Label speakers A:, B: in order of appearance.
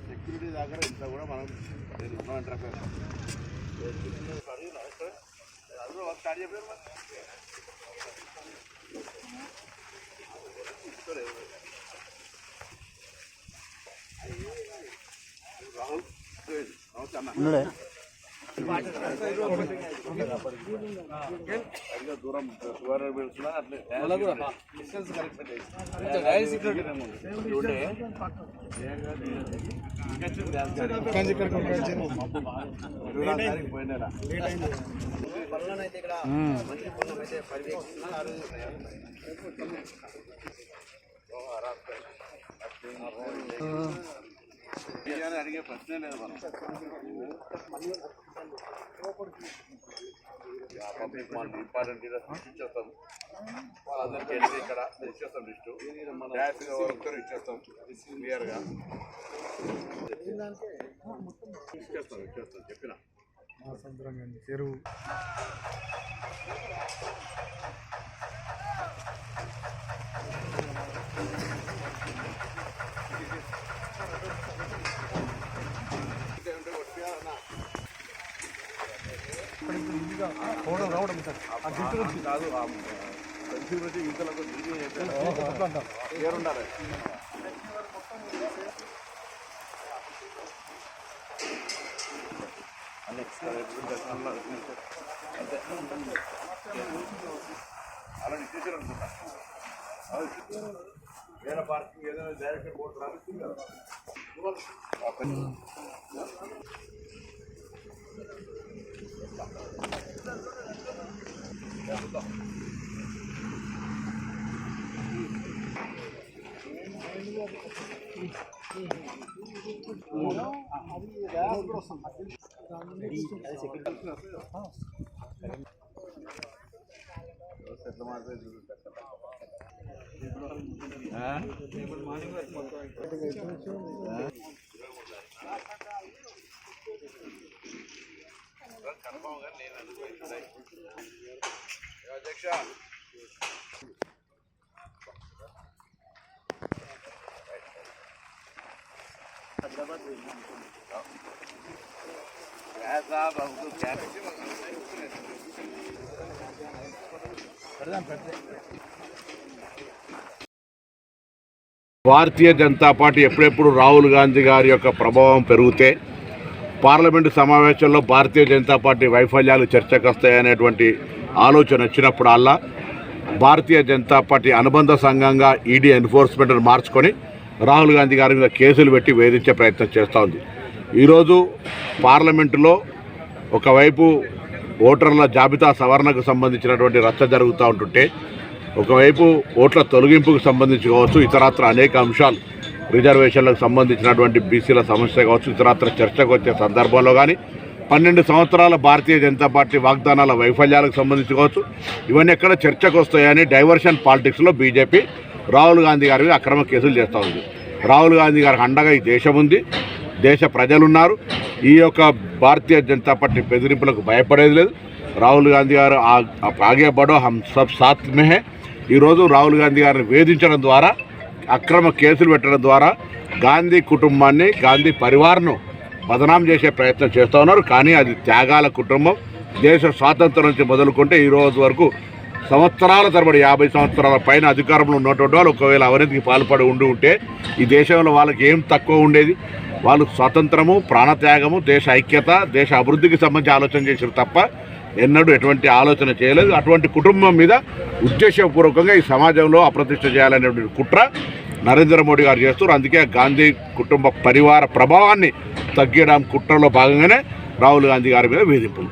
A: Security దగ్గర ఇంట్లో కూడా మనం స్టార్ట్ చెప్పారు రాహుల్ నమస్తే అన్న దూరం అడిగే ప్రశ్నే లేదు మనం ఇంపార్టెంట్ ఇచ్చేస్తాం వాళ్ళందరికీ వెళ్ళి ఇక్కడ ఇచ్చేస్తాం లిస్టు గ్యాస్ ఒక్కరు ఇచ్చేస్తాం క్లియర్గా ఇచ్చేస్తాం చెప్పిన చెరువు రావడం సార్ కాదు ఇంతలో ఉండాలి అలా ఇచ్చేసారు అనుకుంటా వేరే పార్కింగ్ ఏదైనా డైరెక్ట్ బోర్డు రాబోతుంది కదా అధ్యక్ష భారతీయ జనతా పార్టీ ఎప్పుడెప్పుడు రాహుల్ గాంధీ గారి యొక్క ప్రభావం పెరిగితే పార్లమెంటు సమావేశంలో భారతీయ జనతా పార్టీ వైఫల్యాలు చర్చకు వస్తాయనేటువంటి ఆలోచన వచ్చినప్పుడల్లా భారతీయ జనతా పార్టీ అనుబంధ సంఘంగా ఈడీ ఎన్ఫోర్స్మెంట్ను మార్చుకొని రాహుల్ గాంధీ గారి మీద కేసులు పెట్టి వేధించే ప్రయత్నం చేస్తూ ఉంది. ఈరోజు పార్లమెంటులో ఒకవైపు ఓటర్ల జాబితా సవరణకు సంబంధించినటువంటి రచ్చ జరుగుతూ ఉంటుంటే ఒకవైపు ఓట్ల తొలగింపుకు సంబంధించి కావచ్చు ఇతరత్ర అనేక అంశాలు రిజర్వేషన్లకు సంబంధించినటువంటి బీసీల సమస్య కావచ్చు ఇతరత్ర చర్చకు వచ్చే సందర్భంలో కానీ 12 సంవత్సరాల భారతీయ జనతా పార్టీ వాగ్దానాల వైఫల్యాలకు సంబంధించి కావచ్చు ఇవన్నీ ఎక్కడ చర్చకు వస్తాయని డైవర్షన్ పాలిటిక్స్లో బీజేపీ రాహుల్ గాంధీ గారి మీద అక్రమ కేసులు చేస్తూ ఉంది. రాహుల్ గాంధీ గారికి అండగా ఈ దేశం ఉంది, దేశ ప్రజలున్నారు. ఈ యొక్క భారతీయ జనతా పార్టీ బెదిరింపులకు భయపడేది లేదు. రాహుల్ గాంధీ గారు ఆగే బడో హమ్ సబ్ సాత్ మే హై. ఈరోజు రాహుల్ గాంధీ గారిని వేధించడం ద్వారా అక్రమ కేసులు పెట్టడం ద్వారా గాంధీ కుటుంబాన్ని గాంధీ పరివార్ను బదనాం చేసే ప్రయత్నం చేస్తూ ఉన్నారు. కానీ అది త్యాగాల కుటుంబం. దేశ స్వాతంత్రం నుంచి మొదలుకుంటే ఈరోజు వరకు సంవత్సరాల తరబడి 50 సంవత్సరాల పైన అధికారంలో ఉన్నటువంటి వాళ్ళు ఒకవేళ అవినీతికి పాల్పడి ఉంటే ఈ దేశంలో వాళ్ళకి ఏం తక్కువ ఉండేది? వాళ్ళు స్వాతంత్రము, ప్రాణత్యాగము, దేశ ఐక్యత, దేశ అభివృద్ధికి సంబంధించి ఆలోచన చేశారు తప్ప ఎన్నడూ ఎటువంటి ఆలోచన చేయలేదు. అటువంటి కుటుంబం మీద ఉద్దేశపూర్వకంగా ఈ సమాజంలో అప్రతిష్ట చేయాలనేటువంటి కుట్ర నరేంద్ర మోడీ గారు చేస్తారు. అందుకే గాంధీ కుటుంబ పరివార ప్రభావాన్ని తగ్గించడం కుట్రలో భాగంగానే రాహుల్ గాంధీ గారి మీద వేధింపులు.